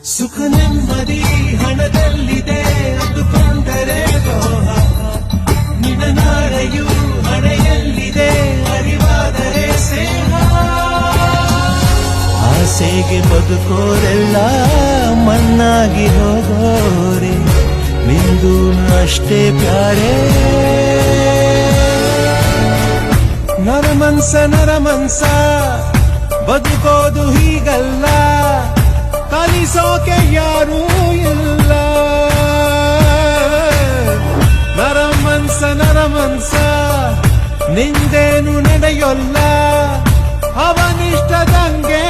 ಸುಖ ನೆಮ್ಮದಿ ಹಣದಲ್ಲಿದೆ ಅಂದುಕೊಂಡರೆ ದ್ರೋಹ, ನಿನ್ನ ನಾಳೆಯೂ ಹಣೆಯಲ್ಲಿದೆ ಅರಿವಾದರೆ ಸ್ನೇಹ. ಆಸೆಗೆ ಬದುಕೋರೆಲ್ಲ ಮಣ್ಣಾಗಿ ಹೋಗೋರೆ, ನಿಂದು ಅಷ್ಟೇ ಪ್ಯಾರೆ. ನರಮನ್ಸ ಬದುಕೋದು ಹೀಗಲ್ಲ, ಕಲಿಸೋಕೆ ಯಾರೂ ಇಲ್ಲ. ನರಮನ್ಸ ನಿಂದೇನು ನಡೆಯೊಲ್ಲ, ಅವನಿಷ್ಟದಂಗೆ